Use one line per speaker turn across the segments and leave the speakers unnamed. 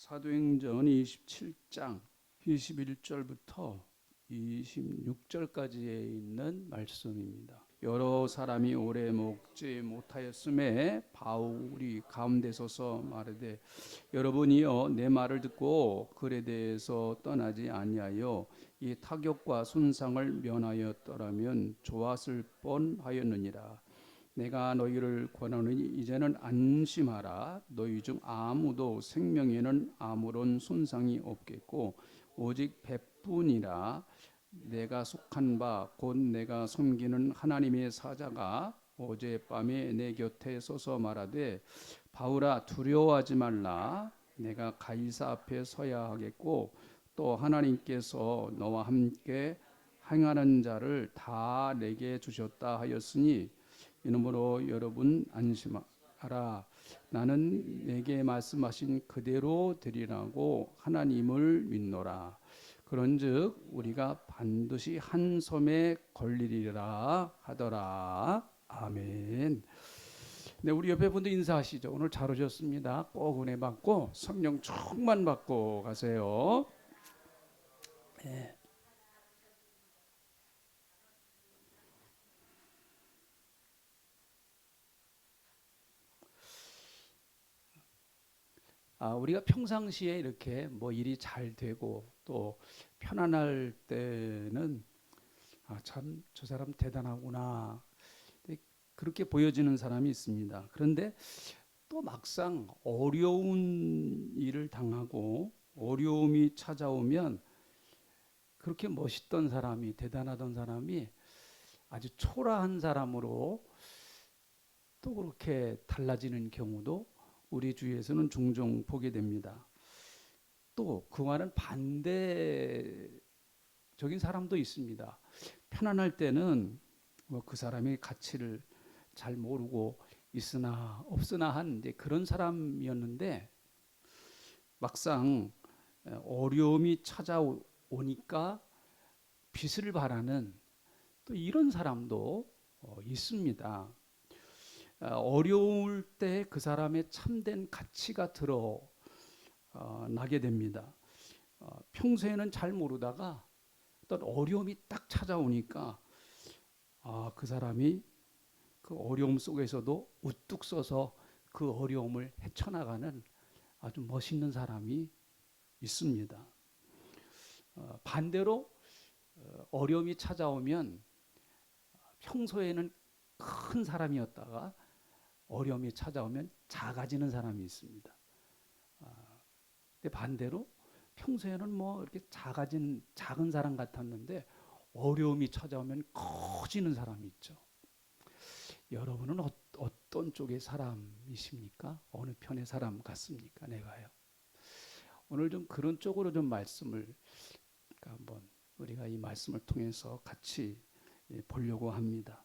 사도행전 27장 21절부터 26절까지에 있는 말씀입니다. 여러 사람이 오래 먹지 못하였음에 바울이 가운데 서서 말하되 여러분이여 내 말을 듣고 글에 대해서 떠나지 아니하여 이 타격과 손상을 면하였더라면 좋았을 뻔하였느니라. 내가 너희를 권하노니 이제는 안심하라. 너희 중 아무도 생명에는 아무런 손상이 없겠고 오직 배뿐이라. 내가 속한 바 곧 내가 섬기는 하나님의 사자가 어젯밤에 내 곁에 서서 말하되 바울아 두려워하지 말라. 내가 가이사 앞에 서야 하겠고 또 하나님께서 너와 함께 행하는 자를 다 내게 주셨다 하였으니 이러므로 여러분 안심하라. 나는 내게 말씀하신 그대로 되리라고 하나님을 믿노라. 그런즉 우리가 반드시 한 섬에 걸리리라 하더라. 아멘. 네, 우리 옆에 분들 인사하시죠. 오늘 잘 오셨습니다. 꼭 은혜 받고 성령 충만 받고 가세요. 네. 우리가 평상시에 이렇게 뭐 일이 잘 되고 또 편안할 때는 참 저 사람 대단하구나 그렇게 보여지는 사람이 있습니다. 그런데 또 막상 어려운 일을 당하고 어려움이 찾아오면 그렇게 멋있던 사람이 대단하던 사람이 아주 초라한 사람으로 또 그렇게 달라지는 경우도 우리 주위에서는 종종 보게 됩니다. 또 그와는 반대적인 사람도 있습니다. 편안할 때는 뭐 그 사람의 가치를 잘 모르고 있으나 없으나 한 이제 그런 사람이었는데 막상 어려움이 찾아오니까 빛을 발하는 또 이런 사람도 있습니다. 어려울 때 그 사람의 참된 가치가 드러나게 됩니다. 평소에는 잘 모르다가 어떤 어려움이 딱 찾아오니까 그 사람이 그 어려움 속에서도 우뚝 서서 그 어려움을 헤쳐나가는 아주 멋있는 사람이 있습니다. 반대로 어려움이 찾아오면 평소에는 큰 사람이었다가 어려움이 찾아오면 작아지는 사람이 있습니다. 근데 반대로 평소에는 뭐 이렇게 작은 사람 같았는데 어려움이 찾아오면 커지는 사람이 있죠. 여러분은 어떤 쪽의 사람이십니까? 어느 편의 사람 같습니까? 내가요. 오늘 좀 그런 쪽으로 좀 말씀을 한번 우리가 이 말씀을 통해서 같이 보려고 합니다.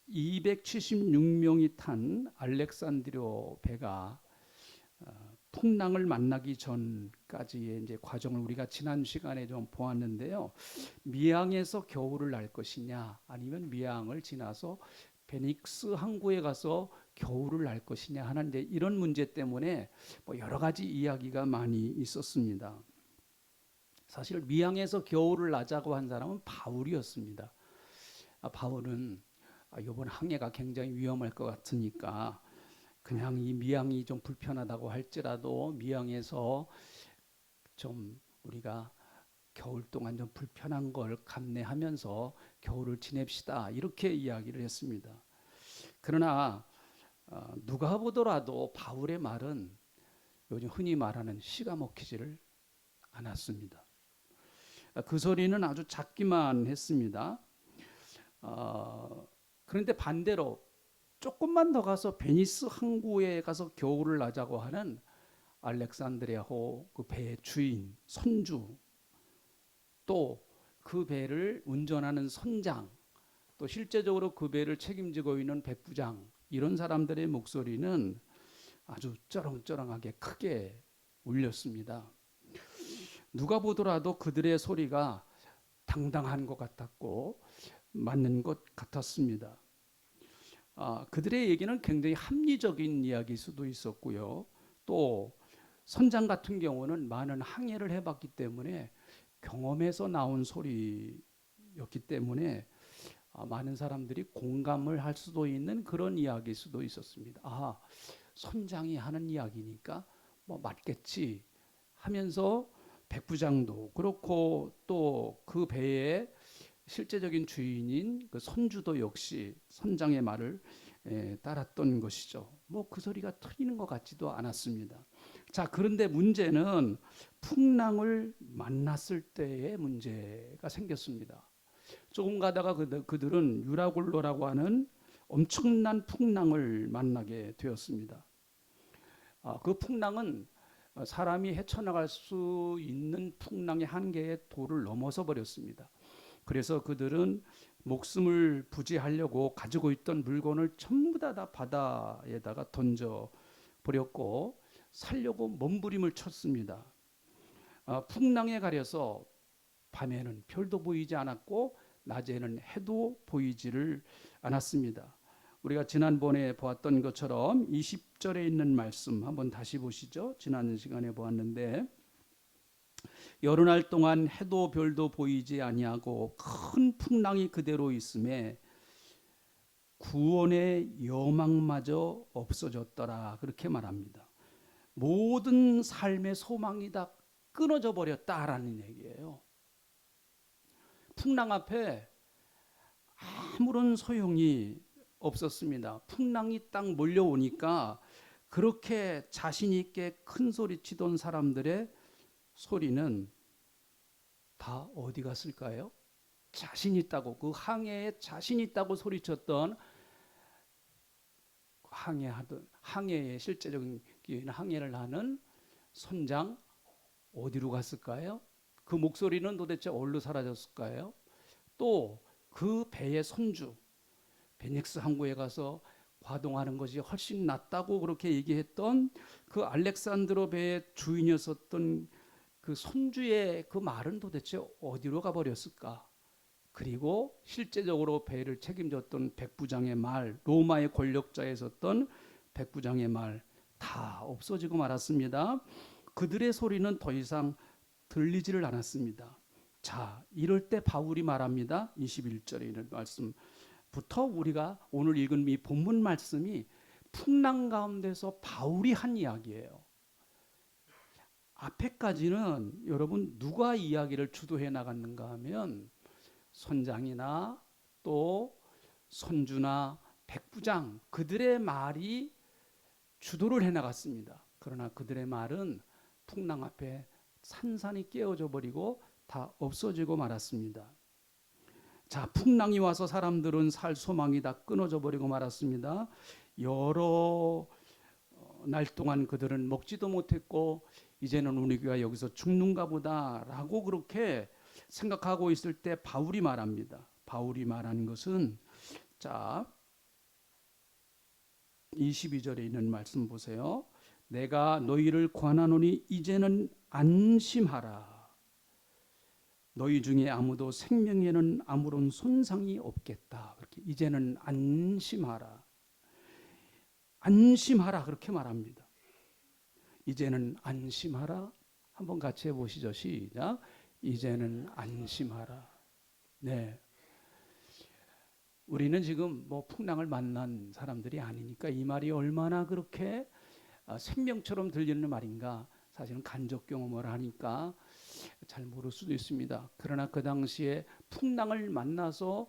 276명이 탄 알렉산드리아 배가 풍랑을 만나기 전까지의 이제 과정을 우리가 지난 시간에 좀 보았는데요. 미항에서 겨울을 날 것이냐, 아니면 미항을 지나서 베닉스 항구에 가서 겨울을 날 것이냐 하는 이제 이런 문제 때문에 뭐 여러 가지 이야기가 많이 있었습니다. 사실 미항에서 겨울을 나자고 한 사람은 바울이었습니다. 바울은 이번 항해가 굉장히 위험할 것 같으니까 그냥 이 미항이 좀 불편하다고 할지라도 미항에서 좀 우리가 겨울 동안 좀 불편한 걸 감내하면서 겨울을 지냅시다 이렇게 이야기를 했습니다. 그러나 누가 보더라도 바울의 말은 요즘 흔히 말하는 씨가 먹히지를 않았습니다. 그 소리는 아주 작기만 했습니다. 그런데 반대로 조금만 더 가서 베니스 항구에 가서 겨울을 나자고 하는 알렉산드리아호 그 배의 주인, 선주, 또 그 배를 운전하는 선장, 또 실제적으로 그 배를 책임지고 있는 백부장, 이런 사람들의 목소리는 아주 쩌렁쩌렁하게 크게 울렸습니다. 누가 보더라도 그들의 소리가 당당한 것 같았고 맞는 것 같았습니다. 그들의 얘기는 굉장히 합리적인 이야기일 수도 있었고요. 또 선장 같은 경우는 많은 항해를 해봤기 때문에 경험에서 나온 소리였기 때문에 많은 사람들이 공감을 할 수도 있는 그런 이야기일 수도 있었습니다. 선장이 하는 이야기니까 뭐 맞겠지 하면서 백부장도 그렇고 또 그 배의 실제적인 주인인 그 선주도 역시 선장의 말을 따랐던 것이죠. 뭐 그 소리가 틀리는 것 같지도 않았습니다. 자, 그런데 문제는 풍랑을 만났을 때의 문제가 생겼습니다. 조금 가다가 그들은 유라굴로라고 하는 엄청난 풍랑을 만나게 되었습니다. 그 풍랑은 사람이 헤쳐나갈 수 있는 풍랑의 한계의 도를 넘어서 버렸습니다. 그래서 그들은 목숨을 부지하려고 가지고 있던 물건을 전부 다 바다에다가 던져 버렸고 살려고 몸부림을 쳤습니다. 풍랑에 가려서 밤에는 별도 보이지 않았고 낮에는 해도 보이지를 않았습니다. 우리가 지난번에 보았던 것처럼 20절에 있는 말씀 한번 다시 보시죠. 지난 시간에 보았는데 여러 날 동안 해도 별도 보이지 아니하고 큰 풍랑이 그대로 있음에 구원의 여망마저 없어졌더라 그렇게 말합니다. 모든 삶의 소망이 다 끊어져 버렸다라는 얘기예요. 풍랑 앞에 아무런 소용이 없었습니다. 풍랑이 딱 몰려오니까 그렇게 자신 있게 큰 소리 치던 사람들의 소리는 다 어디 갔을까요? 자신 있다고, 그 항해에 자신 있다고 소리쳤던 항해의 실제적인 항해를 하는 선장 어디로 갔을까요? 그 목소리는 도대체 어디로 사라졌을까요? 또 그 배의 선주 베닉스 항구에 가서 과동하는 것이 훨씬 낫다고 그렇게 얘기했던 그 알렉산드로 배의 주인이었었던 그 선주의 그 말은 도대체 어디로 가버렸을까? 그리고 실제적으로 배를 책임졌던 백부장의 말, 로마의 권력자에 있었던 백부장의 말 다 없어지고 말았습니다. 그들의 소리는 더 이상 들리지를 않았습니다. 자, 이럴 때 바울이 말합니다. 21절에 있는 말씀부터 우리가 오늘 읽은 이 본문 말씀이 풍랑 가운데서 바울이 한 이야기예요. 앞에까지는 여러분 누가 이야기를 주도해 나갔는가 하면 선장이나 또 선주나 백부장 그들의 말이 주도를 해 나갔습니다. 그러나 그들의 말은 풍랑 앞에 산산이 깨어져 버리고 다 없어지고 말았습니다. 자, 풍랑이 와서 사람들은 살 소망이 다 끊어져 버리고 말았습니다. 여러 날 동안 그들은 먹지도 못했고 이제는 우리가 여기서 죽는가 보다라고 그렇게 생각하고 있을 때 바울이 말합니다. 바울이 말한 것은 자 22절에 있는 말씀 보세요. 내가 너희를 권하노니 이제는 안심하라. 너희 중에 아무도 생명에는 아무런 손상이 없겠다. 그렇게 이제는 안심하라. 안심하라 그렇게 말합니다. 이제는 안심하라. 한번 같이 해보시죠. 시작. 이제는 안심하라. 네. 우리는 지금 뭐 풍랑을 만난 사람들이 아니니까 이 말이 얼마나 그렇게 생명처럼 들리는 말인가. 사실은 간접 경험을 하니까 잘 모를 수도 있습니다. 그러나 그 당시에 풍랑을 만나서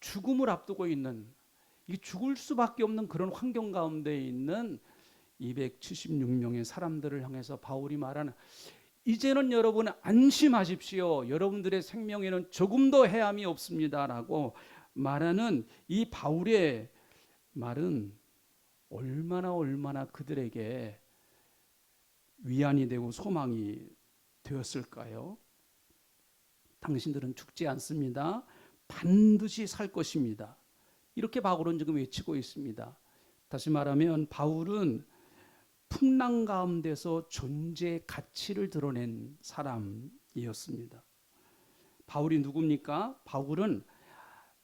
죽음을 앞두고 있는 이 죽을 수밖에 없는 그런 환경 가운데 있는 276명의 사람들을 향해서 바울이 말하는 이제는 여러분 안심하십시오. 여러분들의 생명에는 조금도 해함이 없습니다라고 말하는 이 바울의 말은 얼마나 그들에게 위안이 되고 소망이 되었을까요? 당신들은 죽지 않습니다. 반드시 살 것입니다. 이렇게 바울은 지금 외치고 있습니다. 다시 말하면 바울은 풍랑 가운데서 존재의 가치를 드러낸 사람이었습니다. 바울이 누굽니까? 바울은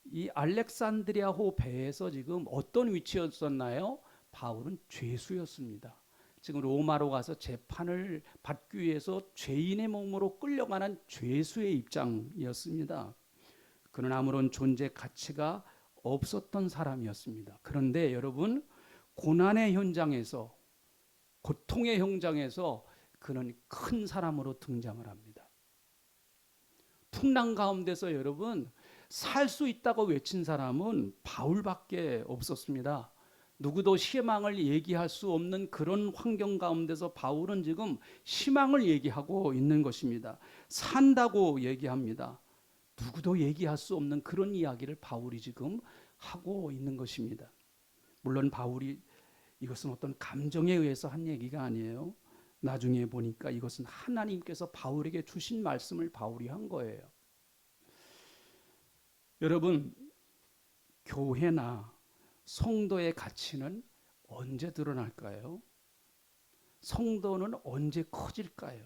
이 알렉산드리아호 배에서 지금 어떤 위치였었나요? 바울은 죄수였습니다. 지금 로마로 가서 재판을 받기 위해서 죄인의 몸으로 끌려가는 죄수의 입장이었습니다. 그는 아무런 존재 가치가 없었던 사람이었습니다. 그런데 여러분, 고난의 현장에서, 고통의 현장에서 그는 큰 사람으로 등장을 합니다. 풍랑 가운데서 여러분, 살 수 있다고 외친 사람은 바울밖에 없었습니다. 누구도 희망을 얘기할 수 없는 그런 환경 가운데서 바울은 지금 희망을 얘기하고 있는 것입니다. 산다고 얘기합니다. 누구도 얘기할 수 없는 그런 이야기를 바울이 지금 하고 있는 것입니다. 물론 바울이 이것은 어떤 감정에 의해서 한 얘기가 아니에요. 나중에 보니까 이것은 하나님께서 바울에게 주신 말씀을 바울이 한 거예요. 여러분, 교회나 성도의 가치는 언제 드러날까요? 성도는 언제 커질까요?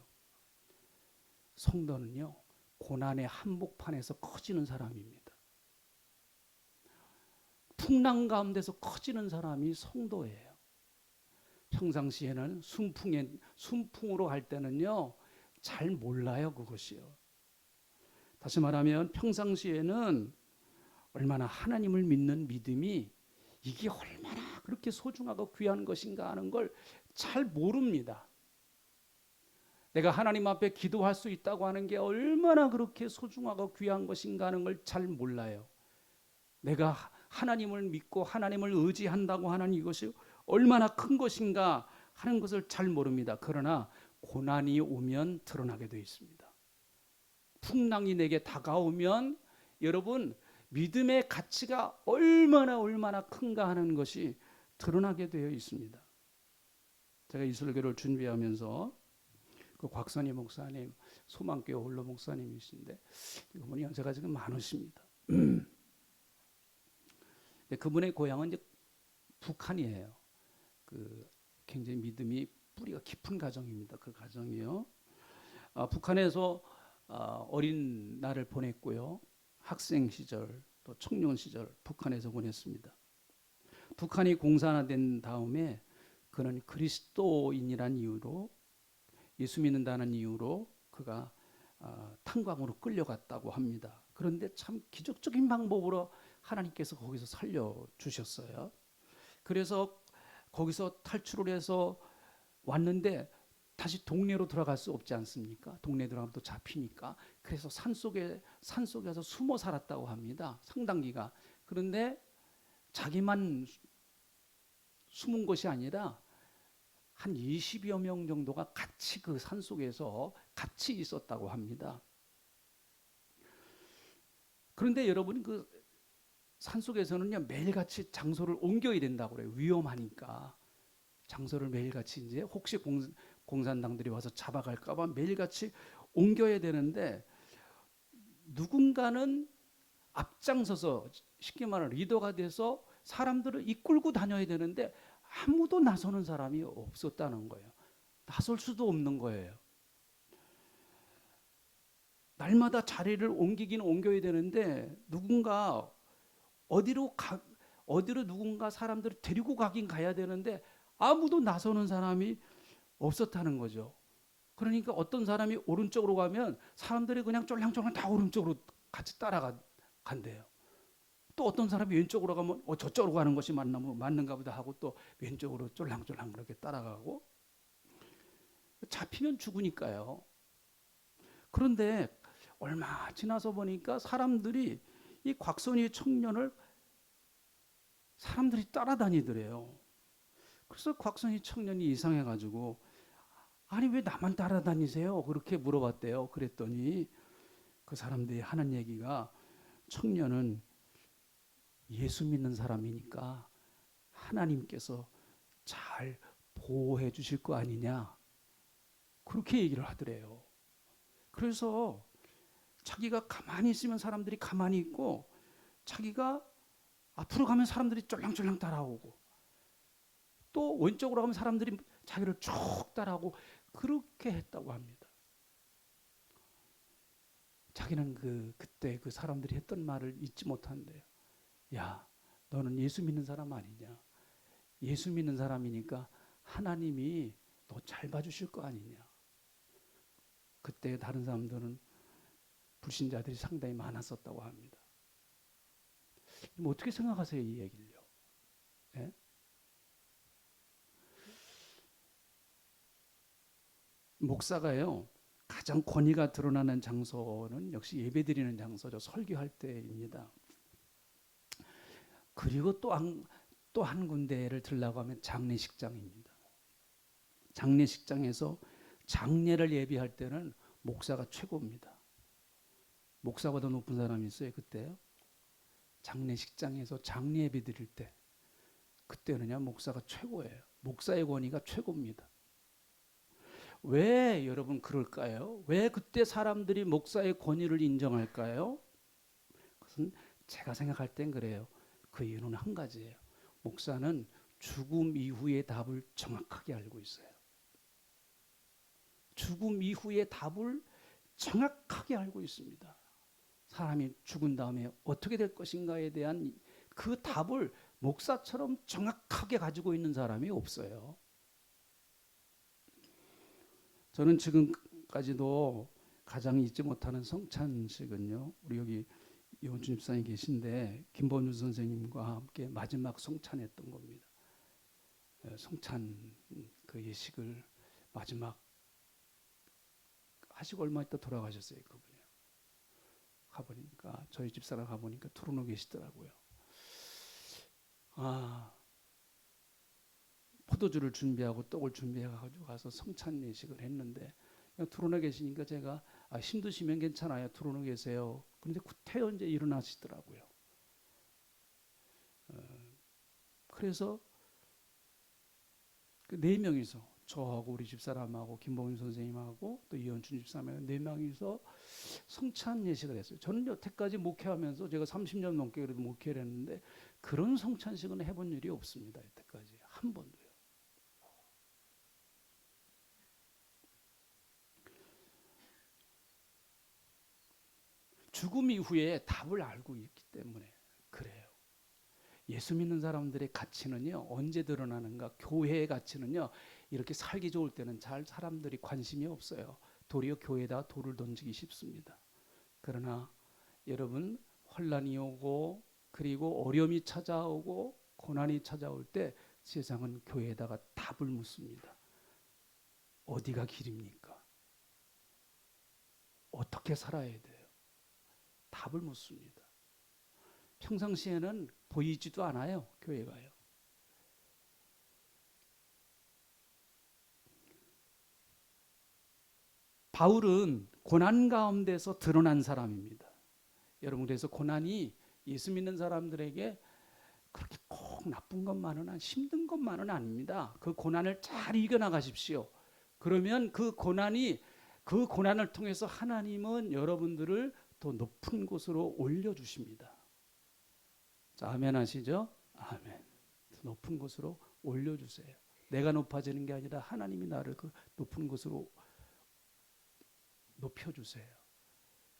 성도는요, 고난의 한복판에서 커지는 사람입니다. 풍랑 가운데서 커지는 사람이 성도예요. 평상시에는 순풍으로 갈 때는요, 잘 몰라요, 그것이요. 다시 말하면 평상시에는 얼마나 하나님을 믿는 믿음이 이게 얼마나 그렇게 소중하고 귀한 것인가 하는 걸 잘 모릅니다. 내가 하나님 앞에 기도할 수 있다고 하는 게 얼마나 그렇게 소중하고 귀한 것인가 하는 걸 잘 몰라요. 내가 하나님을 믿고 하나님을 의지한다고 하는 이것이 얼마나 큰 것인가 하는 것을 잘 모릅니다. 그러나 고난이 오면 드러나게 되어 있습니다. 풍랑이 내게 다가오면 여러분, 믿음의 가치가 얼마나 큰가 하는 것이 드러나게 되어 있습니다. 제가 이 설교를 준비하면서 그 곽선희 목사님, 소망교회 홀로 목사님이신데 그분이 연세가 지금 많으십니다. 그분의 고향은 이제 북한이에요. 그 굉장히 믿음이 뿌리가 깊은 가정입니다. 그 가정이요. 북한에서 어린 날을 보냈고요. 학생 시절 또 청년 시절 북한에서 보냈습니다. 북한이 공산화된 다음에 그는 그리스도인이란 이유로, 예수 믿는다는 이유로 그가 탄광으로 끌려갔다고 합니다. 그런데 참 기적적인 방법으로 하나님께서 거기서 살려주셨어요. 그래서 거기서 탈출을 해서 왔는데 다시 동네로 들어갈 수 없지 않습니까? 동네 들어가면 또 잡히니까. 그래서 산속에서 숨어 살았다고 합니다. 상당 기간. 그런데 자기만 숨은 것이 아니라 한 20여 명 정도가 같이 그 산속에서 같이 있었다고 합니다. 그런데 여러분, 그 산속에서는요, 매일같이 장소를 옮겨야 된다고 그래요. 위험하니까. 장소를 매일같이 이제 혹시 공산당들이 와서 잡아갈까봐 매일같이 옮겨야 되는데, 누군가는 앞장서서 쉽게 말하면 리더가 돼서 사람들을 이끌고 다녀야 되는데 아무도 나서는 사람이 없었다는 거예요. 나설 수도 없는 거예요. 날마다 자리를 옮겨야 되는데 누군가 어디로 누군가 사람들을 데리고 가긴 가야 되는데 아무도 나서는 사람이 없었다는 거죠. 그러니까 어떤 사람이 오른쪽으로 가면 사람들이 그냥 쫄랑쫄랑 다 오른쪽으로 같이 따라간대요. 또 어떤 사람이 왼쪽으로 가면 저쪽으로 가는 것이 맞는가 보다 하고 또 왼쪽으로 쫄랑쫄랑 그렇게 따라가고, 잡히면 죽으니까요. 그런데 얼마 지나서 보니까 사람들이 이 곽선희 청년을 사람들이 따라다니더래요. 그래서 곽선희 청년이 이상해가지고, 아니 왜 나만 따라다니세요? 그렇게 물어봤대요. 그랬더니 그 사람들이 하는 얘기가, 청년은 예수 믿는 사람이니까 하나님께서 잘 보호해 주실 거 아니냐, 그렇게 얘기를 하더래요. 그래서 자기가 가만히 있으면 사람들이 가만히 있고, 자기가 앞으로 가면 사람들이 쫄랑쫄랑 따라오고, 또 왼쪽으로 가면 사람들이 자기를 쭉 따라오고, 그렇게 했다고 합니다. 자기는 그때 그 사람들이 했던 말을 잊지 못한대요. 야, 너는 예수 믿는 사람 아니냐? 예수 믿는 사람이니까 하나님이 너 잘 봐주실 거 아니냐. 그때 다른 사람들은 불신자들이 상당히 많았었다고 합니다. 뭐 어떻게 생각하세요, 이 얘기를요? 예? 목사가요, 가장 권위가 드러나는 장소는 역시 예배드리는 장소죠. 설교할 때입니다. 그리고 또 한 군데를 들라고 하면 장례식장입니다. 장례식장에서 장례를 예비할 때는 목사가 최고입니다. 목사보다 높은 사람이 있어요, 그때요? 장례식장에서 장례 예배 드릴 때, 그때는요, 목사가 최고예요. 목사의 권위가 최고입니다. 왜 여러분 그럴까요? 왜 그때 사람들이 목사의 권위를 인정할까요? 그것은 제가 생각할 땐 그래요. 그 이유는 한 가지예요. 목사는 죽음 이후의 답을 정확하게 알고 있어요. 죽음 이후의 답을 정확하게 알고 있습니다. 사람이 죽은 다음에 어떻게 될 것인가에 대한 그 답을 목사처럼 정확하게 가지고 있는 사람이 없어요. 저는 지금까지도 가장 잊지 못하는 성찬식은요, 우리 여기 이원준 집사님 계신데 김범준 선생님과 함께 마지막 성찬했던 겁니다. 성찬 그 예식을 마지막 하시고 얼마 있다 돌아가셨어요, 그분이. 가보니까 저희 집사람 가보니까 토론호 계시더라고요. 포도주를 준비하고 떡을 준비해가지고 가서 성찬 예식을 했는데 토론호 계시니까 제가 힘드시면 괜찮아요, 토론호 계세요. 그런데 구태여 이제 일어나시더라고요. 그래서 그 네 명이서 저하고 우리 집사람하고 김봉윤 선생님하고 또 이현춘 집사람하고 네 명이서 성찬 예식을 했어요. 저는 여태까지 목회하면서 제가 30년 넘게 그래도 목회를 했는데 그런 성찬식은 해본 일이 없습니다. 여태까지 한 번도요. 죽음 이후에 답을 알고 있기 때문에 그래요. 예수 믿는 사람들의 가치는요, 언제 드러나는가? 교회의 가치는요, 이렇게 살기 좋을 때는 잘 사람들이 관심이 없어요. 도리어 교회에다 돌을 던지기 쉽습니다. 그러나 여러분, 환난이 오고 그리고 어려움이 찾아오고 고난이 찾아올 때 세상은 교회에다가 답을 묻습니다. 어디가 길입니까? 어떻게 살아야 돼요? 답을 묻습니다. 평상시에는 보이지도 않아요, 교회가요. 바울은 고난 가운데서 드러난 사람입니다. 여러분, 그래서 고난이 예수 믿는 사람들에게 그렇게 꼭 나쁜 것만은 힘든 것만은 아닙니다. 그 고난을 잘 이겨나가십시오. 그러면 그 고난을 통해서 하나님은 여러분들을 더 높은 곳으로 올려주십니다. 자, 아멘 하시죠? 아멘. 더 높은 곳으로 올려주세요. 내가 높아지는 게 아니라 하나님이 나를 그 높은 곳으로 높여주세요.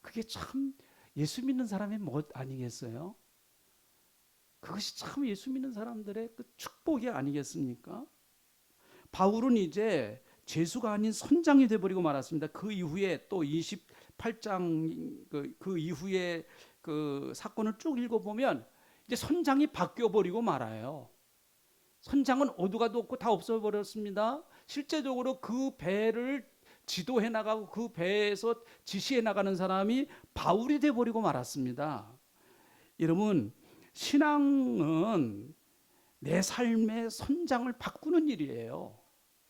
그게 참 예수 믿는 사람의 못 아니겠어요? 그것이 참 예수 믿는 사람들의 그 축복이 아니겠습니까? 바울은 이제 죄수가 아닌 선장이 되어버리고 말았습니다. 그 이후에 또 28장 그 이후에 그 사건을 쭉 읽어보면 이제 선장이 바뀌어버리고 말아요. 선장은 어디가도 없고 다 없어버렸습니다. 실제적으로 그 배를 지도해 나가고 그 배에서 지시해 나가는 사람이 바울이 되어버리고 말았습니다. 여러분, 신앙은 내 삶의 선장을 바꾸는 일이에요.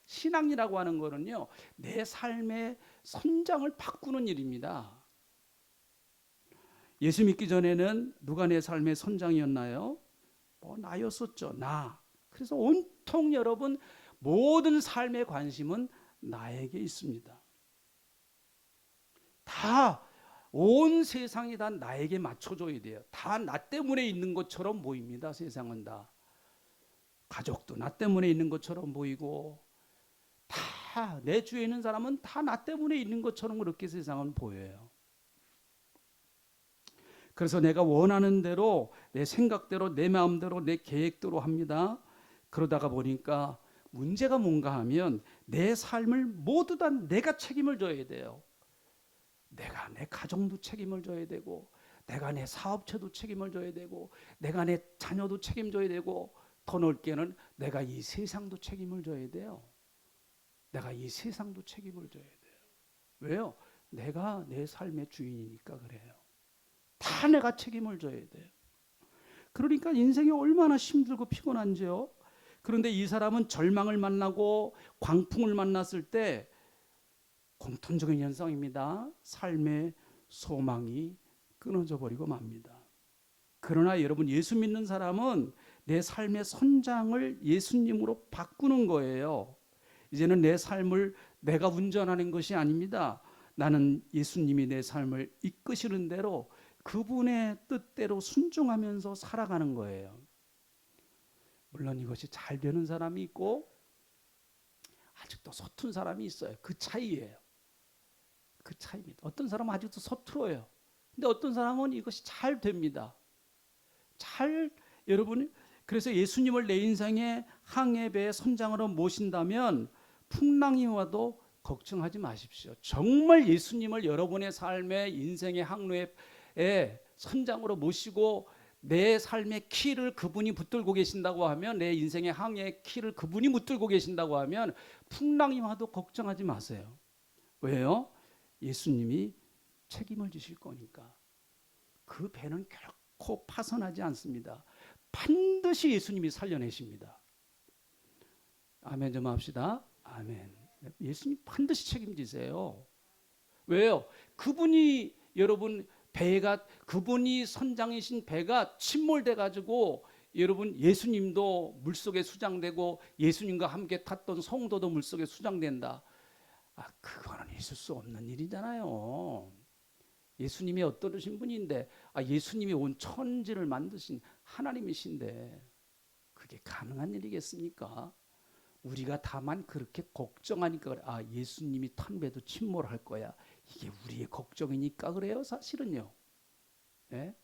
신앙이라고 하는 거는요, 내 삶의 선장을 바꾸는 일입니다. 예수 믿기 전에는 누가 내 삶의 선장이었나요? 나였었죠. 나. 그래서 온통 여러분 모든 삶의 관심은 나에게 있습니다. 다 온 세상이 다 나에게 맞춰줘야 돼요. 다 나 때문에 있는 것처럼 보입니다. 세상은 다. 가족도 나 때문에 있는 것처럼 보이고 다 내 주위에 있는 사람은 다 나 때문에 있는 것처럼 그렇게 세상은 보여요. 그래서 내가 원하는 대로 내 생각대로 내 마음대로 내 계획대로 합니다. 그러다가 보니까 문제가 뭔가 하면 내 삶을 모두 다 내가 책임을 져야 돼요. 내가 내 가정도 책임을 져야 되고, 내가 내 사업체도 책임을 져야 되고, 내가 내 자녀도 책임져야 되고, 더 넓게는 내가 이 세상도 책임을 져야 돼요. 내가 이 세상도 책임을 져야 돼요. 왜요? 내가 내 삶의 주인이니까 그래요. 다 내가 책임을 져야 돼요. 그러니까 인생이 얼마나 힘들고 피곤한지요. 그런데 이 사람은 절망을 만나고 광풍을 만났을 때 공통적인 현상입니다. 삶의 소망이 끊어져 버리고 맙니다. 그러나 여러분, 예수 믿는 사람은 내 삶의 선장을 예수님으로 바꾸는 거예요. 이제는 내 삶을 내가 운전하는 것이 아닙니다. 나는 예수님이 내 삶을 이끄시는 대로 그분의 뜻대로 순종하면서 살아가는 거예요. 물론 이것이 잘 되는 사람이 있고 아직도 서툰 사람이 있어요. 그 차이예요. 그 차이입니다. 어떤 사람은 아직도 서툴어요. 근데 어떤 사람은 이것이 잘 됩니다. 여러분, 그래서 예수님을 내 인생의 항해배의 선장으로 모신다면 풍랑이 와도 걱정하지 마십시오. 정말 예수님을 여러분의 삶의 인생의 항로의 선장으로 모시고 내 삶의 키를 그분이 붙들고 계신다고 하면, 내 인생의 항해의 키를 그분이 붙들고 계신다고 하면 풍랑이 와도 걱정하지 마세요. 왜요? 예수님이 책임을 지실 거니까. 그 배는 결코 파손하지 않습니다. 반드시 예수님이 살려내십니다. 아멘 좀 합시다. 아멘. 예수님 반드시 책임지세요. 왜요? 그분이 여러분 그분이 선장이신 배가 침몰돼 가지고 여러분, 예수님도 물속에 수장되고 예수님과 함께 탔던 성도도 물속에 수장된다. 그거는 있을 수 없는 일이잖아요. 예수님이 어떠신 분인데, 예수님이 온 천지를 만드신 하나님이신데 그게 가능한 일이겠습니까? 우리가 다만 그렇게 걱정하니까 예수님이 탄 배도 침몰할 거야. 이게 우리의 걱정이니까 그래요, 사실은요. 네?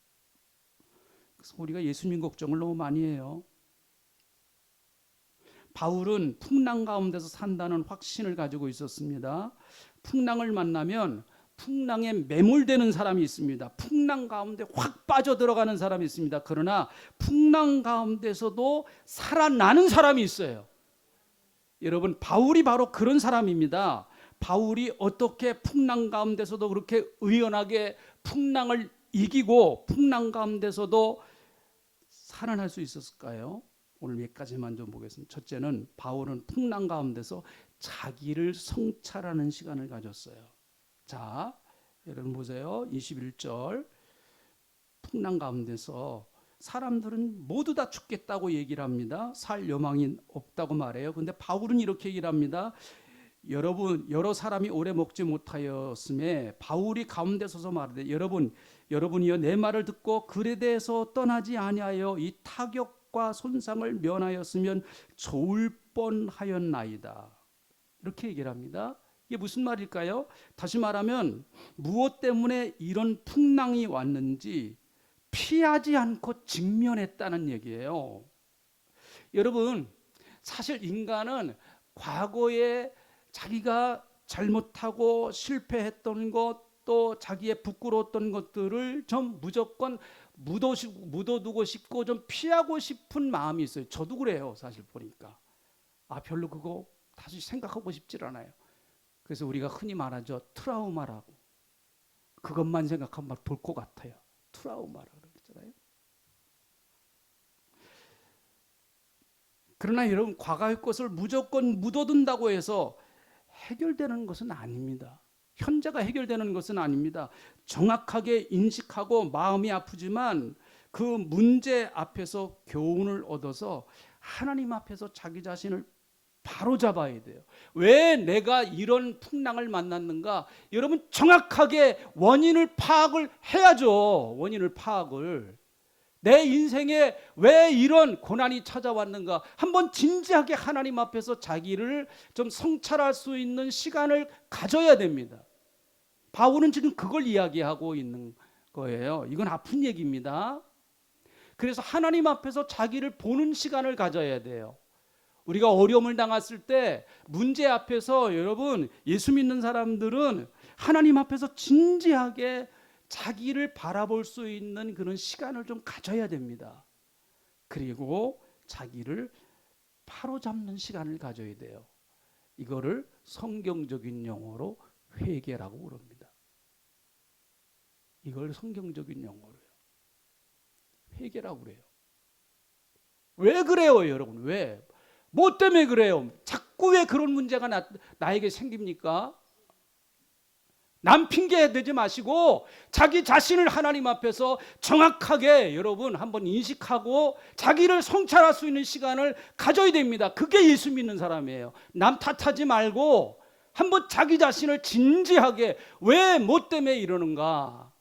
그래서 우리가 예수님 걱정을 너무 많이 해요. 바울은 풍랑 가운데서 산다는 확신을 가지고 있었습니다. 풍랑을 만나면 풍랑에 매몰되는 사람이 있습니다. 풍랑 가운데 확 빠져들어가는 사람이 있습니다. 그러나 풍랑 가운데서도 살아나는 사람이 있어요. 여러분, 바울이 바로 그런 사람입니다. 바울이 어떻게 풍랑 가운데서도 그렇게 의연하게 풍랑을 이기고 풍랑 가운데서도 살아날 수 있었을까요? 오늘 몇 가지만 좀 보겠습니다. 첫째는 바울은 풍랑 가운데서 자기를 성찰하는 시간을 가졌어요. 자, 여러분 보세요. 21절. 풍랑 가운데서 사람들은 모두 다 죽겠다고 얘기를 합니다. 살 여망이 없다고 말해요. 근데 바울은 이렇게 얘기를 합니다. 여러 사람이 오래 먹지 못하였음에 바울이 가운데 서서 말하되 여러분이여 내 말을 듣고 글에 대해서 떠나지 아니하여 이 타격과 손상을 면하였으면 좋을 뻔하였나이다. 이렇게 얘기를 합니다. 이게 무슨 말일까요? 다시 말하면 무엇 때문에 이런 풍랑이 왔는지 피하지 않고 직면했다는 얘기예요. 여러분, 사실 인간은 과거에 자기가 잘못하고 실패했던 것, 또 자기의 부끄러웠던 것들을 좀 무조건 묻어두고 싶고 좀 피하고 싶은 마음이 있어요. 저도 그래요, 사실 보니까. 별로 그거 다시 생각하고 싶질 않아요. 그래서 우리가 흔히 말하죠, 트라우마라고. 그것만 생각하면 막 돌 것 같아요. 트라우마라고 그러잖아요. 그러나 여러분, 과거의 것을 무조건 묻어둔다고 해서 해결되는 것은 아닙니다. 현재가 해결되는 것은 아닙니다. 정확하게 인식하고 마음이 아프지만 그 문제 앞에서 교훈을 얻어서 하나님 앞에서 자기 자신을 바로 잡아야 돼요. 왜 내가 이런 풍랑을 만났는가? 여러분, 정확하게 원인을 파악을 해야죠. 원인을 파악을. 내 인생에 왜 이런 고난이 찾아왔는가? 한번 진지하게 하나님 앞에서 자기를 좀 성찰할 수 있는 시간을 가져야 됩니다. 바울은 지금 그걸 이야기하고 있는 거예요. 이건 아픈 얘기입니다. 그래서 하나님 앞에서 자기를 보는 시간을 가져야 돼요. 우리가 어려움을 당했을 때 문제 앞에서 여러분 예수 믿는 사람들은 하나님 앞에서 진지하게 자기를 바라볼 수 있는 그런 시간을 좀 가져야 됩니다. 그리고 자기를 바로잡는 시간을 가져야 돼요. 이거를 성경적인 용어로 회개라고 그럽니다. 이걸 성경적인 용어로요. 회개라고 그래요. 왜 그래요, 여러분? 왜? 뭐 때문에 그래요? 자꾸 왜 그런 문제가 나에게 생깁니까? 남 핑계 대지 마시고 자기 자신을 하나님 앞에서 정확하게 여러분 한번 인식하고 자기를 성찰할 수 있는 시간을 가져야 됩니다. 그게 예수 믿는 사람이에요. 남 탓하지 말고 한번 자기 자신을 진지하게 왜 뭐 때문에 이러는가,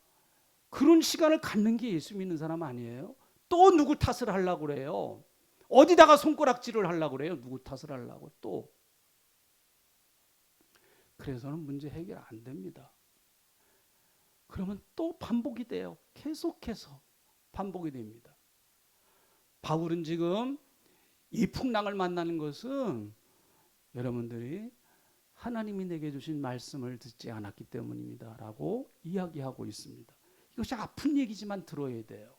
그런 시간을 갖는 게 예수 믿는 사람 아니에요? 또 누구 탓을 하려고 그래요? 어디다가 손가락질을 하려고 그래요? 누구 탓을 하려고 또. 그래서는 문제 해결 안 됩니다. 그러면 또 반복이 돼요. 계속해서 반복이 됩니다. 바울은 지금 이 풍랑을 만나는 것은 여러분들이 하나님이 내게 주신 말씀을 듣지 않았기 때문입니다 라고 이야기하고 있습니다. 이것이 아픈 얘기지만 들어야 돼요.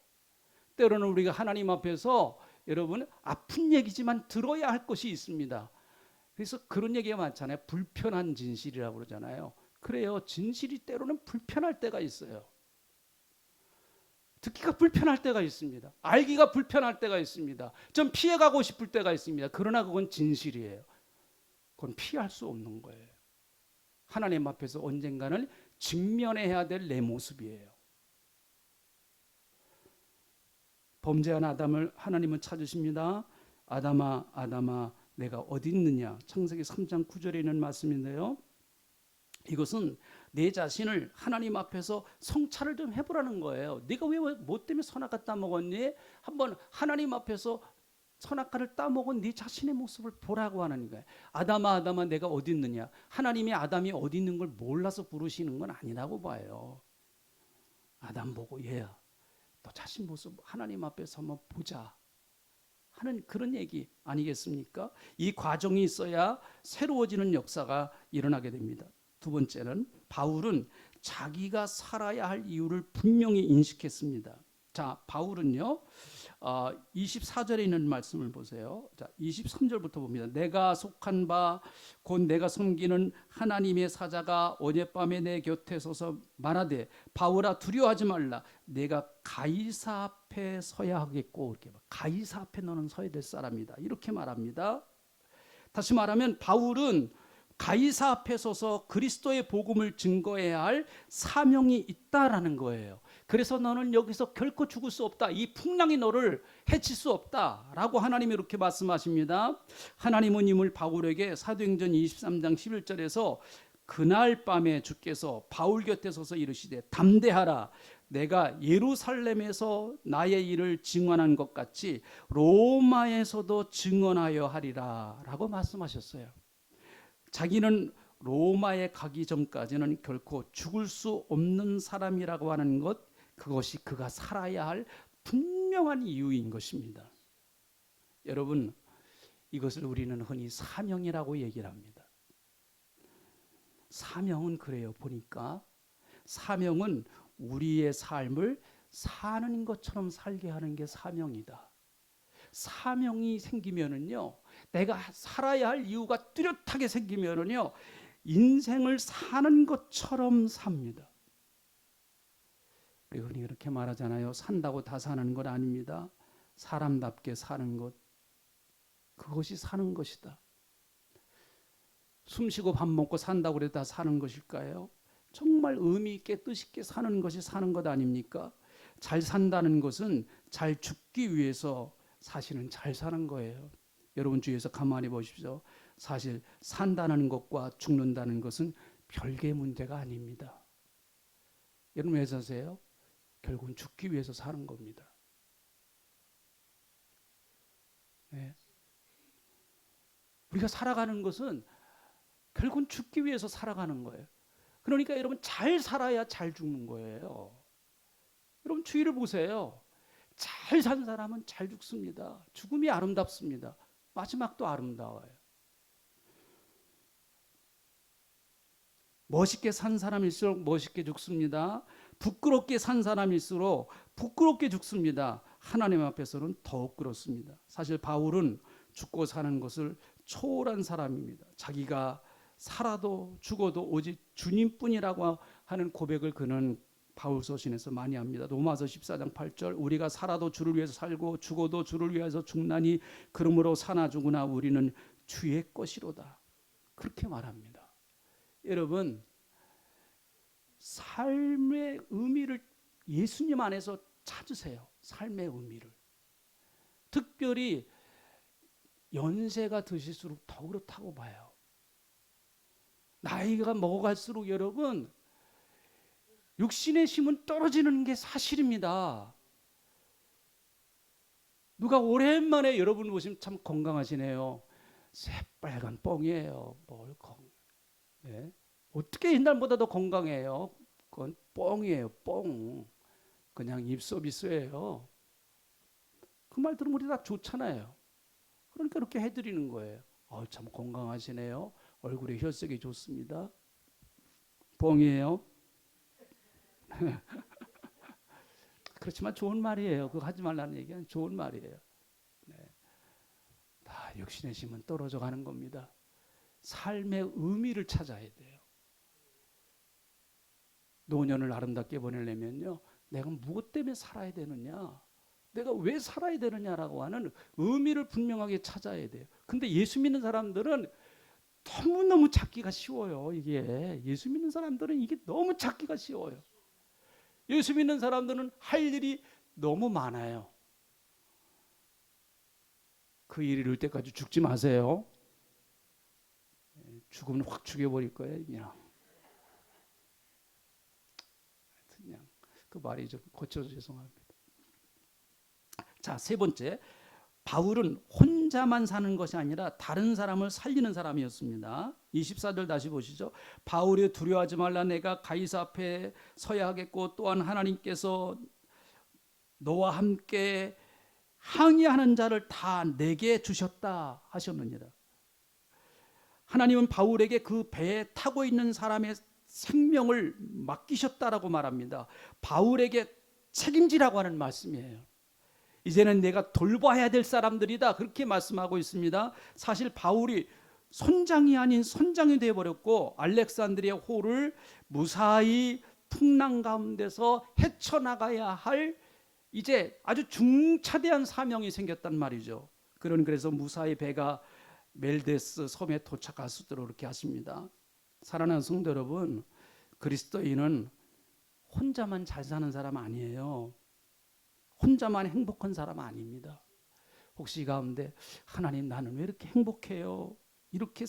때로는 우리가 하나님 앞에서 여러분 아픈 얘기지만 들어야 할 것이 있습니다. 그래서 그런 얘기가 많잖아요. 불편한 진실이라고 그러잖아요. 그래요. 진실이 때로는 불편할 때가 있어요. 듣기가 불편할 때가 있습니다. 알기가 불편할 때가 있습니다. 좀 피해가고 싶을 때가 있습니다. 그러나 그건 진실이에요. 그건 피할 수 없는 거예요. 하나님 앞에서 언젠가는 직면해야 될 내 모습이에요. 범죄한 아담을 하나님은 찾으십니다. 아담아 아담아 내가 어디 있느냐. 창세기 3장 9절에 있는 말씀인데요. 이것은 내 자신을 하나님 앞에서 성찰을 좀 해보라는 거예요. 네가 왜 뭐 때문에 선악과 따먹었니? 한번 하나님 앞에서 선악과를 따먹은 네 자신의 모습을 보라고 하는 거예요. 아담아 아담아 내가 어디 있느냐. 하나님이 아담이 어디 있는 걸 몰라서 부르시는 건 아니라고 봐요. 아담 보고 얘야 너 자신 모습 하나님 앞에서 한번 보자 하는 그런 얘기 아니겠습니까? 이 과정이 있어야 새로워지는 역사가 일어나게 됩니다. 두 번째는 바울은 자기가 살아야 할 이유를 분명히 인식했습니다. 자, 바울은요 24절에 있는 말씀을 보세요. 자, 23절부터 봅니다. 내가 속한 바 곧 내가 섬기는 하나님의 사자가 어젯밤에 내 곁에 서서 말하되 바울아 두려워하지 말라. 내가 가이사 앞에 서야 하겠고, 이렇게 가이사 앞에 너는 서야 될 사람이다. 이렇게 말합니다. 다시 말하면 바울은 가이사 앞에 서서 그리스도의 복음을 증거해야 할 사명이 있다라는 거예요. 그래서 너는 여기서 결코 죽을 수 없다. 이 풍랑이 너를 해칠 수 없다라고 하나님이 이렇게 말씀하십니다. 하나님은 이물 바울에게 사도행전 23장 11절에서 그날 밤에 주께서 바울 곁에 서서 이르시되 담대하라. 내가 예루살렘에서 나의 일을 증언한 것 같이 로마에서도 증언하여 하리라 라고 말씀하셨어요. 자기는 로마에 가기 전까지는 결코 죽을 수 없는 사람이라고 하는 것, 그것이 그가 살아야 할 분명한 이유인 것입니다. 여러분, 이것을 우리는 흔히 사명이라고 얘기를 합니다. 사명은 그래요. 보니까 사명은 우리의 삶을 사는 것처럼 살게 하는 게 사명이다. 사명이 생기면은요, 내가 살아야 할 이유가 뚜렷하게 생기면은요, 인생을 사는 것처럼 삽니다. 우리 흔히 그렇게 말하잖아요. 산다고 다 사는 것 아닙니다. 사람답게 사는 것, 그것이 사는 것이다. 숨쉬고 밥 먹고 산다고 그래도 다 사는 것일까요? 정말 의미 있게 뜻 있게 사는 것이 사는 것 아닙니까? 잘 산다는 것은 잘 죽기 위해서 사실은 잘 사는 거예요. 여러분 주위에서 가만히 보십시오. 사실 산다는 것과 죽는다는 것은 별개의 문제가 아닙니다. 여러분 왜 사세요? 결국은 죽기 위해서 사는 겁니다. 네. 우리가 살아가는 것은 결국은 죽기 위해서 살아가는 거예요. 그러니까 여러분 잘 살아야 잘 죽는 거예요. 여러분 주위를 보세요. 잘 산 사람은 잘 죽습니다. 죽음이 아름답습니다. 마지막도 아름다워요. 멋있게 산 사람일수록 멋있게 죽습니다. 부끄럽게 산 사람일수록 부끄럽게 죽습니다. 하나님 앞에서는 더욱 그렇습니다. 사실 바울은 죽고 사는 것을 초월한 사람입니다. 자기가 살아도 죽어도 오직 주님뿐이라고 하는 고백을 그는 바울서신에서 많이 합니다. 로마서 14장 8절 우리가 살아도 주를 위해서 살고 죽어도 주를 위해서 죽나니 그러므로 사나 죽으나 우리는 주의 것이로다. 그렇게 말합니다. 여러분, 삶의 의미를 예수님 안에서 찾으세요. 삶의 의미를. 특별히 연세가 드실수록 더 그렇다고 봐요. 나이가 먹어갈수록 여러분, 육신의 힘은 떨어지는 게 사실입니다. 누가 오랜만에 여러분 보시면 참 건강하시네요. 새빨간 뻥이에요. 뭘 네? 어떻게 옛날보다 더 건강해요? 그건 뻥이에요. 뻥. 그냥 입 서비스예요. 그 말 들으면 우리 다 좋잖아요. 그러니까 이렇게 해드리는 거예요. 참 건강하시네요. 얼굴에 혈색이 좋습니다. 뻥이에요. 그렇지만 좋은 말이에요. 그거 하지 말라는 얘기는 좋은 말이에요. 네. 다 육신의 힘은 떨어져 가는 겁니다. 삶의 의미를 찾아야 돼요. 노년을 아름답게 보내려면요, 내가 무엇 때문에 살아야 되느냐, 내가 왜 살아야 되느냐라고 하는 의미를 분명하게 찾아야 돼요. 근데 예수 믿는 사람들은 너무너무 찾기가 쉬워요. 이게 예수 믿는 사람들은 이게 너무 찾기가 쉬워요. 예수 믿는 사람들은 할 일이 너무 많아요. 그 일이 이룰 때까지 죽지 마세요. 죽으면 확 죽여버릴 거예요. 그냥 그 말이 좀 고쳐서 죄송합니다. 자, 세 번째, 바울은 혼자만 사는 것이 아니라 다른 사람을 살리는 사람이었습니다. 24절 다시 보시죠. 바울이 두려워하지 말라, 내가 가이사 앞에 서야 하겠고 또한 하나님께서 너와 함께 항의하는 자를 다 내게 주셨다 하셨느니라. 하나님은 바울에게 그 배에 타고 있는 사람의 생명을 맡기셨다라고 말합니다. 바울에게 책임지라고 하는 말씀이에요. 이제는 내가 돌봐야 될 사람들이다, 그렇게 말씀하고 있습니다. 사실 바울이 선장이 아닌 선장이 되어버렸고 알렉산드리아 호를 무사히 풍랑 가운데서 헤쳐나가야 할 이제 아주 중차대한 사명이 생겼단 말이죠. 그래서 무사히 배가 멜데스 섬에 도착할 수 있도록 이렇게 하십니다. 사랑하는 성도 여러분, 그리스도인은 혼자만 잘 사는 사람 아니에요. 혼자만 행복한 사람 아닙니다. 혹시 이 가운데 하나님 나는 왜 이렇게 행복해요? 이렇게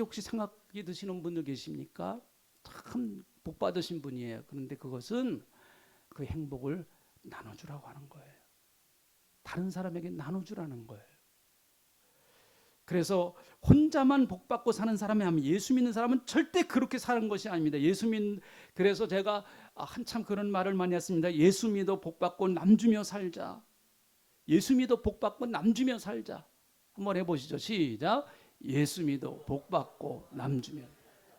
혹시 생각이 드시는 분들 계십니까? 참 복 받으신 분이에요. 그런데 그것은 그 행복을 나눠주라고 하는 거예요. 다른 사람에게 나눠주라는 거예요. 그래서 혼자만 복받고 사는 사람이 아니면 예수 믿는 사람은 절대 그렇게 사는 것이 아닙니다. 그래서 제가 한참 그런 말을 많이 했습니다. 예수 믿어 복받고 남주며 살자. 예수 믿어 복받고 남주며 살자. 한번 해보시죠. 시작. 예수 믿어 복받고 남주며.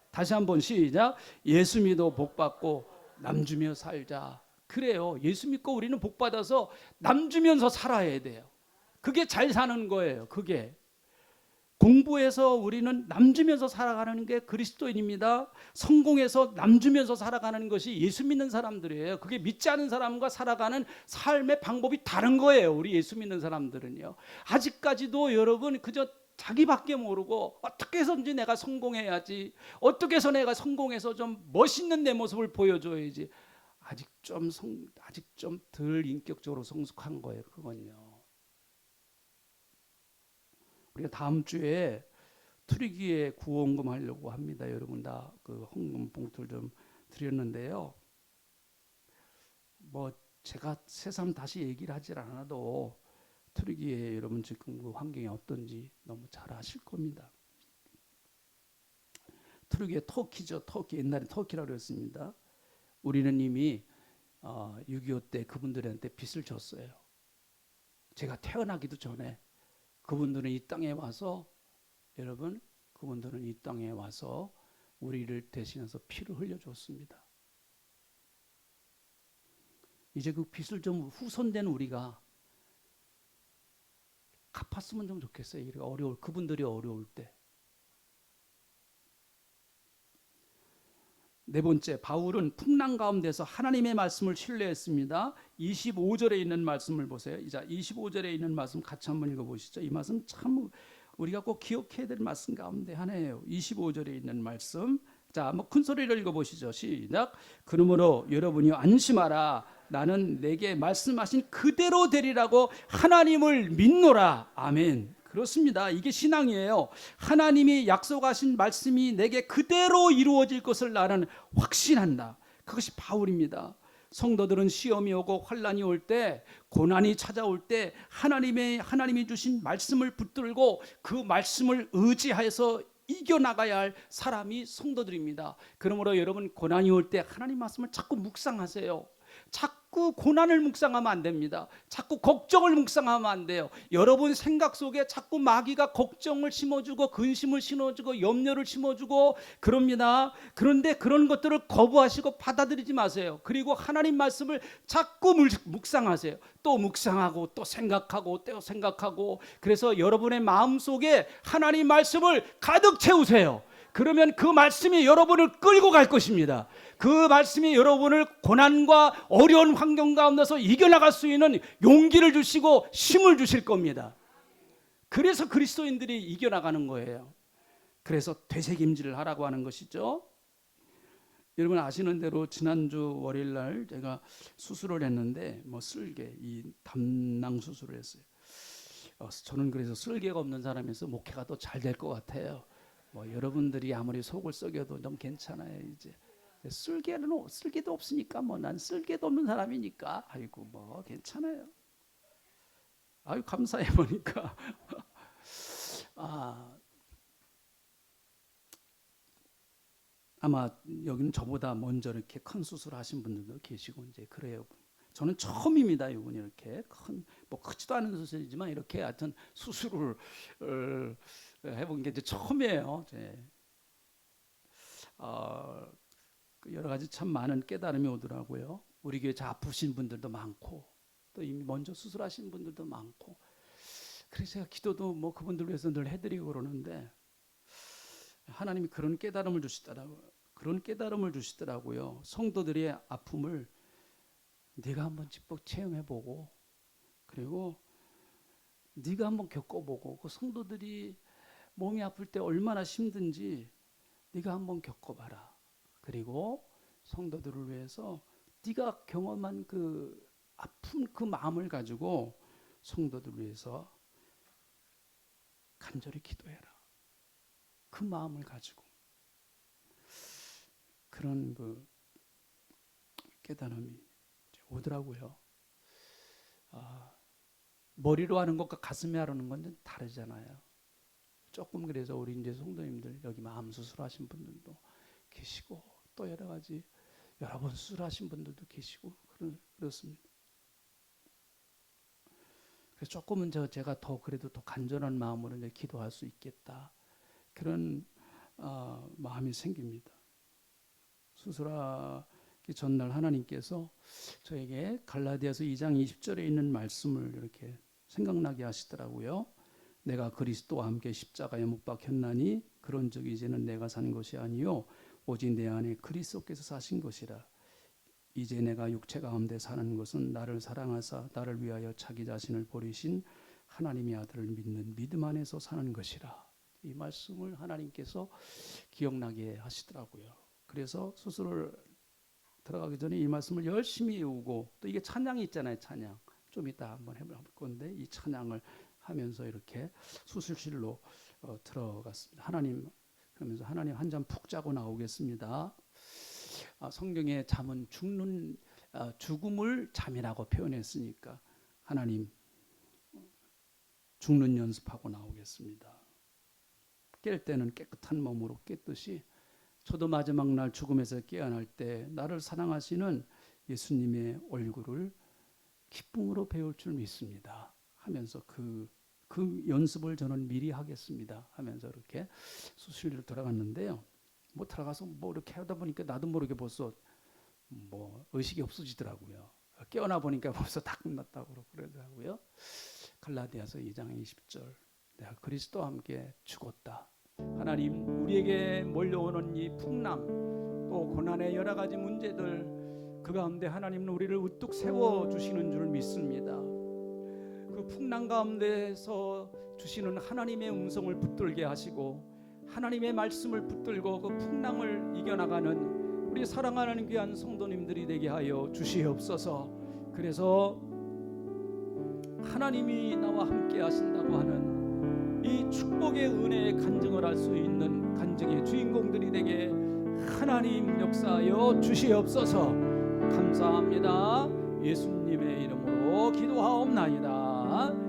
다시 한번 시작. 예수 믿어 복받고 남주며 살자. 그래요. 예수 믿고 우리는 복받아서 남주면서 살아야 돼요. 그게 잘 사는 거예요. 그게. 공부해서 우리는 남주면서 살아가는 게 그리스도인입니다. 성공해서 남주면서 살아가는 것이 예수 믿는 사람들이에요. 그게 믿지 않은 사람과 살아가는 삶의 방법이 다른 거예요. 우리 예수 믿는 사람들은요. 아직까지도 여러분 그저 자기밖에 모르고 어떻게 해서든지 내가 성공해야지, 어떻게 해서 내가 성공해서 좀 멋있는 내 모습을 보여줘야지. 아직 좀 덜 인격적으로 성숙한 거예요. 그건요. 우리가 다음 주에 투리기에 구원금 하려고 합니다. 여러분 다 그 헌금 봉투를 좀 드렸는데요. 뭐 제가 새삼 다시 얘기를 하질 않아도 투리기에 여러분 지금 그 환경이 어떤지 너무 잘 아실 겁니다. 투리기에 터키죠. 터키, 옛날에 터키라고 했습니다. 우리는 이미 6.25 때 그분들한테 빚을 졌어요. 제가 태어나기도 전에 그분들은 이 땅에 와서 여러분 그분들은 이 땅에 와서 우리를 대신해서 피를 흘려줬습니다. 이제 그 빚을 좀 후손된 우리가 갚았으면 좀 좋겠어요. 그분들이 어려울 때. 네 번째, 바울은 풍랑 가운데서 하나님의 말씀을 신뢰했습니다. 25절에 있는 말씀을 보세요. 이제 25절에 있는 말씀 같이 한번 읽어보시죠. 이 말씀 참 우리가 꼭 기억해야 될 말씀 가운데 하나예요. 25절에 있는 말씀. 자, 한번 큰 소리를 읽어보시죠. 시작. 그러므로 여러분이 안심하라. 나는 내게 말씀하신 그대로 되리라고 하나님을 믿노라. 아멘. 그렇습니다. 이게 신앙이에요. 하나님이 약속하신 말씀이 내게 그대로 이루어질 것을 나는 확신한다. 그것이 바울입니다. 성도들은 시험이 오고 환난이 올 때, 고난이 찾아올 때 하나님이 주신 말씀을 붙들고 그 말씀을 의지해서 이겨나가야 할 사람이 성도들입니다. 그러므로 여러분 고난이 올 때 하나님 말씀을 자꾸 묵상하세요. 자꾸 고난을 묵상하면 안 됩니다. 자꾸 걱정을 묵상하면 안 돼요. 여러분 생각 속에 자꾸 마귀가 걱정을 심어주고 근심을 심어주고 염려를 심어주고 그럽니다. 그런데 그런 것들을 거부하시고 받아들이지 마세요. 그리고 하나님 말씀을 자꾸 묵상하세요. 또 묵상하고 또 생각하고 또 생각하고, 그래서 여러분의 마음속에 하나님 말씀을 가득 채우세요. 그러면 그 말씀이 여러분을 끌고 갈 것입니다. 그 말씀이 여러분을 고난과 어려운 환경 가운데서 이겨나갈 수 있는 용기를 주시고 힘을 주실 겁니다. 그래서 그리스도인들이 이겨나가는 거예요. 그래서 되새김질을 하라고 하는 것이죠. 여러분 아시는 대로 지난주 월요일 날 제가 수술을 했는데 이 담낭 수술을 했어요. 저는 그래서 쓸개가 없는 사람에서 목회가 더 잘 될 것 같아요. 여러분들이 아무리 속을 썩여도 좀 괜찮아요. 이제 쓸개도 없으니까 난 쓸개도 없는 사람이니까 아이고 괜찮아요. 아유 감사해 보니까 아마 여기는 저보다 먼저 이렇게 큰 수술하신 분들도 계시고 이제 그래요. 저는 처음입니다. 이분이 이렇게 크지도 않은 수술이지만 이렇게 하여튼 수술을 해본 게 이제 처음이에요. 여러 가지 참 많은 깨달음이 오더라고요. 우리 교회 아프신 분들도 많고 또 이미 먼저 수술하신 분들도 많고, 그래서 제가 기도도 그분들 위해서 늘 해드리고 그러는데 하나님이 그런 깨달음을 주시더라고요. 성도들의 아픔을 네가 한번 직접 체험해보고 그리고 네가 한번 겪어보고 그 성도들이 몸이 아플 때 얼마나 힘든지 네가 한번 겪어봐라. 그리고 성도들을 위해서 네가 경험한 그 아픈 그 마음을 가지고 성도들을 위해서 간절히 기도해라. 그 마음을 가지고 그런 그 깨달음이 오더라고요. 머리로 하는 것과 가슴에 하는 건 다르잖아요. 조금 그래서 우리 이제 성도님들 여기 마음 수술하신 분들도 계시고 또 여러 가지 여러 번 수술하신 분들도 계시고 그렇습니다. 그래서 조금은 제가 그래도 더 간절한 마음으로 이제 기도할 수 있겠다, 그런 마음이 생깁니다. 수술하기 전날 하나님께서 저에게 갈라디아서 2장 20절에 있는 말씀을 이렇게 생각나게 하시더라고요. 내가 그리스도와 함께 십자가에 못 박혔나니 그런즉 이제는 내가 산 것이 아니요 오직 내 안에 그리스도께서 사신 것이라. 이제 내가 육체 가운데 사는 것은 나를 사랑하사 나를 위하여 자기 자신을 버리신 하나님의 아들을 믿는 믿음 안에서 사는 것이라. 이 말씀을 하나님께서 기억나게 하시더라고요. 그래서 수술을 들어가기 전에 이 말씀을 열심히 외우고, 또 이게 찬양이 있잖아요. 찬양 좀 이따 한번 해볼 건데 이 찬양을 하면서 이렇게 수술실로 들어갔습니다. 그러면서 하나님 한 잠 푹 자고 나오겠습니다. 성경에 잠은 죽음을 잠이라고 표현했으니까 하나님 죽는 연습하고 나오겠습니다. 깰 때는 깨끗한 몸으로 깼듯이 저도 마지막 날 죽음에서 깨어날 때 나를 사랑하시는 예수님의 얼굴을 기쁨으로 배울 줄 믿습니다 하면서 그 그 연습을 저는 미리 하겠습니다 하면서 이렇게 수술실로 돌아갔는데요. 뭐 들어가서 뭐 이렇게 하다 보니까 나도 모르게 벌써 뭐 의식이 없어지더라고요. 깨어나 보니까 벌써 다 끝났다고 그러더라고요. 갈라디아서 2장 20절, 내가 그리스도와 함께 죽었다. 하나님, 우리에게 몰려오는 이 풍랑, 또 고난의 여러 가지 문제들, 그 가운데 하나님은 우리를 우뚝 세워주시는 줄 믿습니다. 그 풍랑 가운데서 주시는 하나님의 음성을 붙들게 하시고 하나님의 말씀을 붙들고 그 풍랑을 이겨나가는 우리 사랑하는 귀한 성도님들이 되게 하여 주시옵소서. 그래서 하나님이 나와 함께 하신다고 하는 이 축복의 은혜에 간증을 할 수 있는 간증의 주인공들이 되게 하나님 역사하여 주시옵소서. 감사합니다. 예수님의 이름으로 기도하옵나이다.